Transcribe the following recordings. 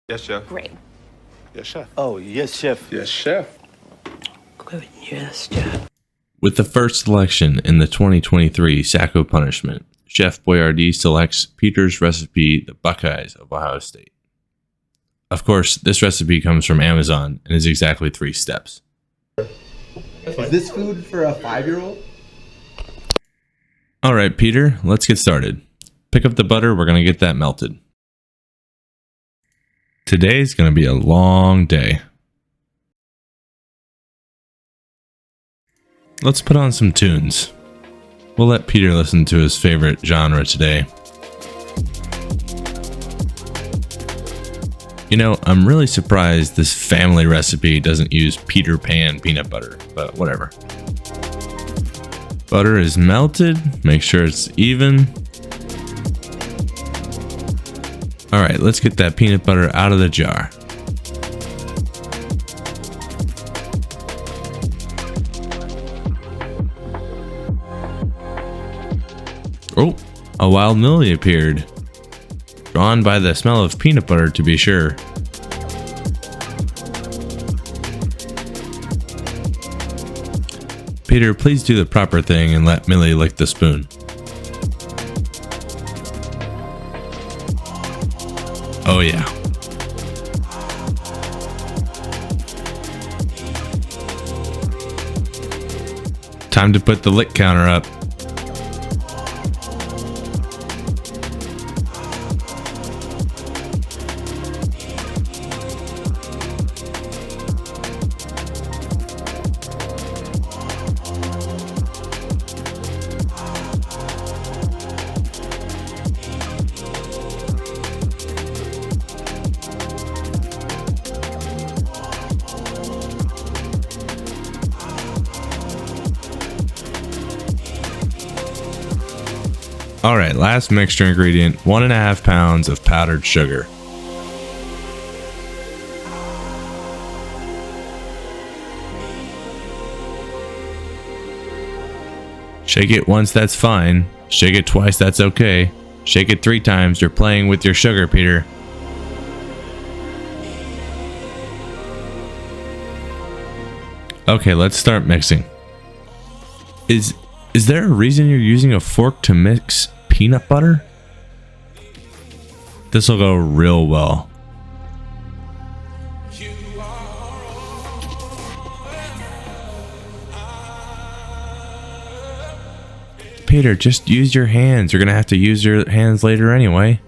Yes, chef. Great. Yes, chef. Oh, yes, chef. Yes, chef. Good. Yes, Chef. With the first selection in the 2023 Sacko punishment, Chef Boyardee selects Peter's recipe, the Buckeyes of Ohio State. Of course, this recipe comes from Amazon and is exactly 3 steps. Is this food for a 5-year-old? All right, Peter, let's get started. Pick up the butter, we're going to get that melted. Today's going to be a long day. Let's put on some tunes. We'll let Peter listen to his favorite genre today. You know, I'm really surprised this family recipe doesn't use Peter Pan peanut butter, but whatever. Butter is melted, make sure it's even. All right, let's get that peanut butter out of the jar. Oh, a wild Millie appeared. Drawn by the smell of peanut butter, to be sure. Peter, please do the proper thing and let Millie lick the spoon. Oh yeah. Time to put the lick counter up. Alright, last mixture ingredient, 1.5 pounds of powdered sugar. Shake it once, that's fine. Shake it twice, that's okay. Shake it 3 times, you're playing with your sugar, Peter. Okay, let's start mixing. Is there a reason you're using a fork to mix peanut butter? This will go real well. Peter, just use your hands. You're gonna have to use your hands later anyway.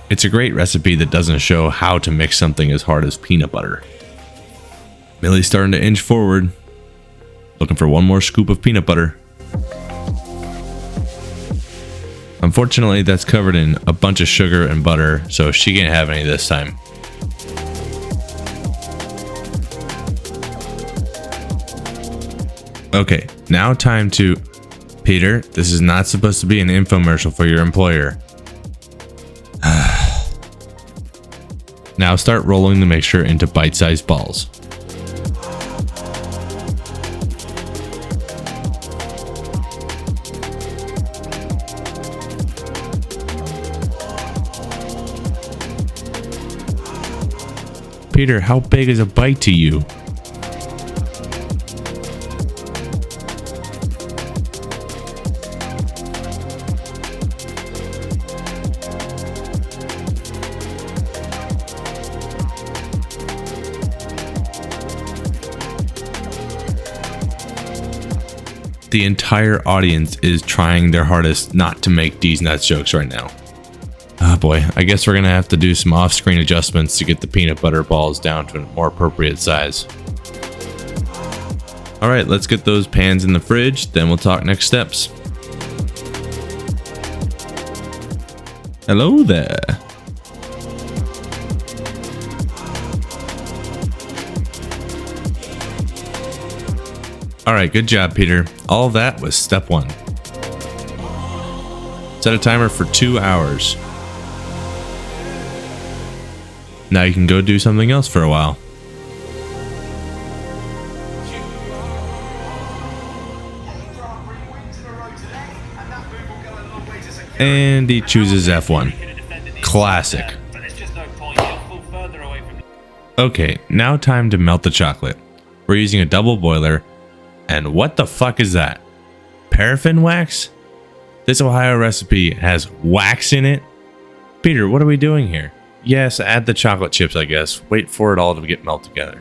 It's a great recipe that doesn't show how to mix something as hard as peanut butter. Millie's starting to inch forward, looking for one more scoop of peanut butter. Unfortunately, that's covered in a bunch of sugar and butter, so she can't have any this time. Okay, now time to... Peter, this is not supposed to be an infomercial for your employer. Now start rolling the mixture into bite-sized balls. Peter, how big is a bite to you? The entire audience is trying their hardest not to make these nuts jokes right now. Oh boy, I guess we're gonna have to do some off-screen adjustments to get the peanut butter balls down to a more appropriate size. Alright, let's get those pans in the fridge, then we'll talk next steps. Hello there. Alright, good job, Peter. All that was step 1. Set a timer for 2 hours. Now you can go do something else for a while. And he chooses F1. Classic. Okay, now time to melt the chocolate. We're using a double boiler. And what the fuck is that? Paraffin wax? This Ohio recipe has wax in it? Peter, what are we doing here? Yes, add the chocolate chips, I guess. Wait for it all to get melt together.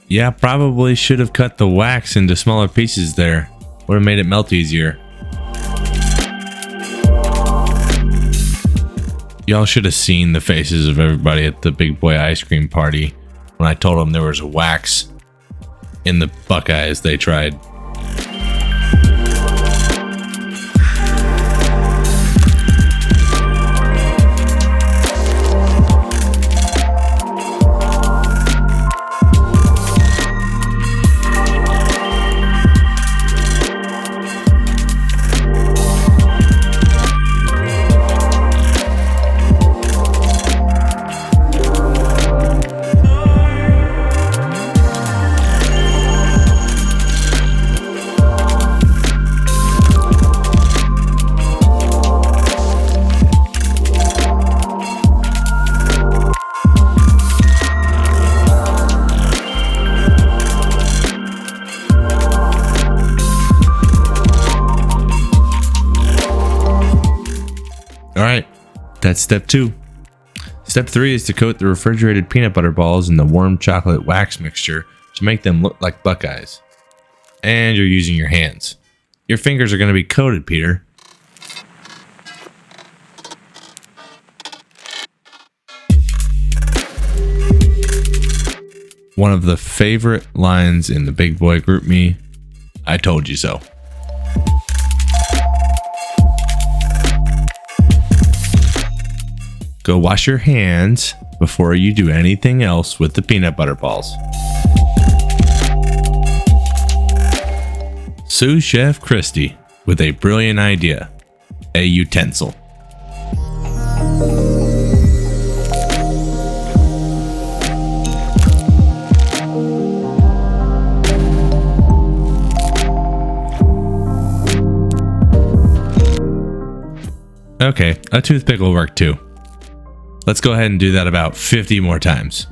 Yeah, probably should have cut the wax into smaller pieces there. Would have made it melt easier. Y'all should have seen the faces of everybody at the Big Boi ice cream party when I told them there was wax in the Buckeyes they tried. Alright, that's step 2. Step 3 is to coat the refrigerated peanut butter balls in the warm chocolate wax mixture to make them look like Buckeyes. And you're using your hands. Your fingers are going to be coated, Peter. One of the favorite lines in the Big Boi group me, I told you so. Go wash your hands before you do anything else with the peanut butter balls. Sous Chef Christie with a brilliant idea, a utensil. Okay, a toothpick will work too. Let's go ahead and do that about 50 more times.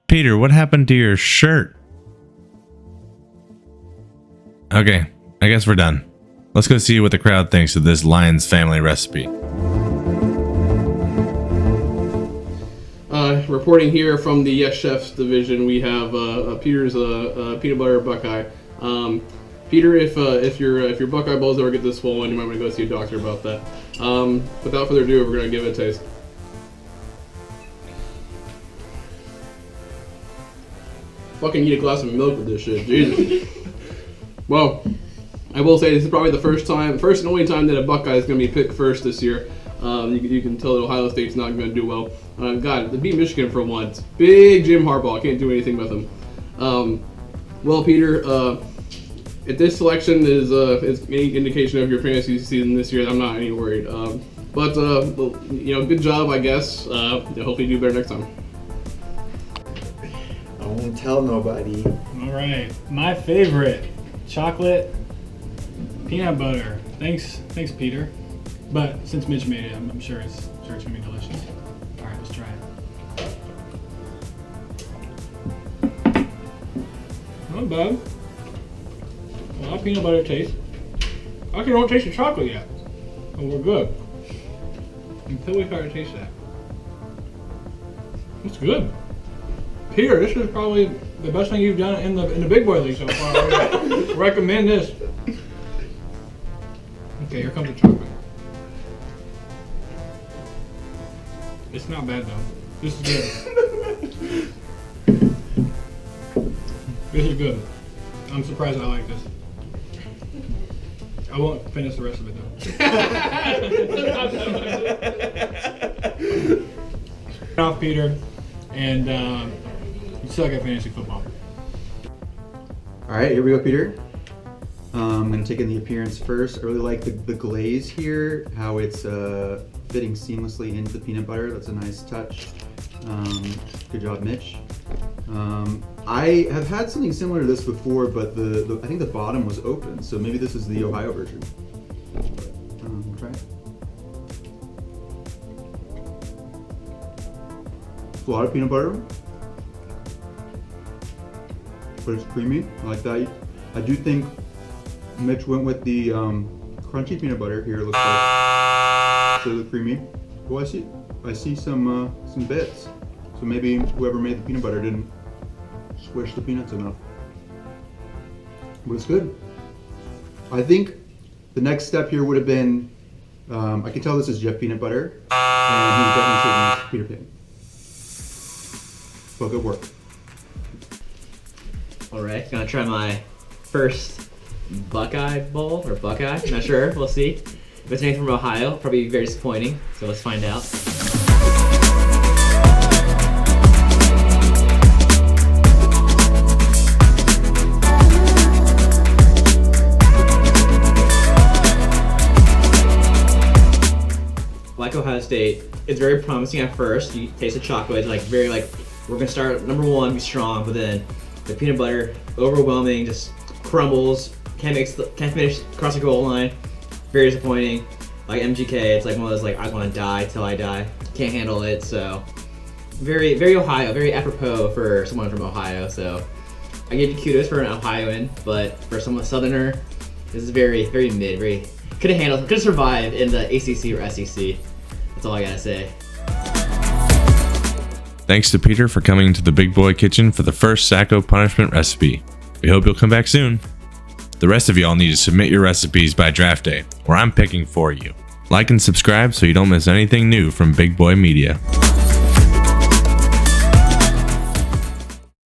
Peter, what happened to your shirt? Okay, I guess we're done. Let's go see what the crowd thinks of this Lyons family recipe. Reporting here from the Guest Chef's division, we have Peter's peanut butter Buckeye. Peter, if your Buckeye balls ever get this swollen, you might want to go see a doctor about that. Without further ado, we're gonna give it a taste. Fucking eat a glass of milk with this shit, Jesus. Well, I will say this is probably the first and only time that a Buckeye is going to be picked first this year. You can tell that Ohio State's not going to do well. God, they beat Michigan for once. Big Jim Harbaugh, can't do anything with him. Well, Peter, if this selection is any indication of your fantasy season this year, I'm not any worried. But good job, I guess. Hopefully you do better next time. Don't tell nobody. All right, my favorite, chocolate peanut butter. Thanks, Peter. But since Mitch made it, I'm sure it's gonna be delicious. All right, let's try it. Not bad. A lot of peanut butter taste. I actually don't taste the chocolate yet, and we're good until we start to taste that. It's good. Peter, this is probably the best thing you've done in the Big Boy League so far. I recommend this. Okay, here comes the chocolate. It's not bad though. This is good. This is good. I'm surprised I like this. I won't finish the rest of it though. Off, Peter, and you suck at fantasy football. All right, here we go, Peter. I'm gonna take in the appearance first. I really like the glaze here, how it's fitting seamlessly into the peanut butter. That's a nice touch. Good job, Mitch. I have had something similar to this before, but I think the bottom was open, so maybe this is the Ohio version. We'll try it. It's a lot of peanut butter, but it's creamy. I like that. I do think Mitch went with the crunchy peanut butter here. It looks like so the creamy. Oh, I see some bits. So maybe whoever made the peanut butter didn't squish the peanuts enough. But it's good. I think the next step here would have been, I can tell this is Jeff peanut butter, and he's definitely Peter Pan. Well, good work. All right, gonna try my first Buckeye bowl, or Buckeye, not sure, we'll see. If it's anything from Ohio, probably very disappointing, so let's find out. Like Ohio State, it's very promising at first. You taste the chocolate, we're gonna start number one, be strong, but then the peanut butter, overwhelming, just crumbles. Can't finish across the goal line. Very disappointing. Like MGK, it's like one of those I want to die till I die. Can't handle it. So very, very Ohio, very apropos for someone from Ohio. So I give you kudos for an Ohioan, but for someone Southerner, this is very, very mid. Could have survived in the ACC or SEC. That's all I gotta say. Thanks to Peter for coming to the Big Boi Kitchen for the first Sacko punishment recipe. We hope you'll come back soon. The rest of y'all need to submit your recipes by draft day, or I'm picking for you. Like and subscribe so you don't miss anything new from Big Boi Media.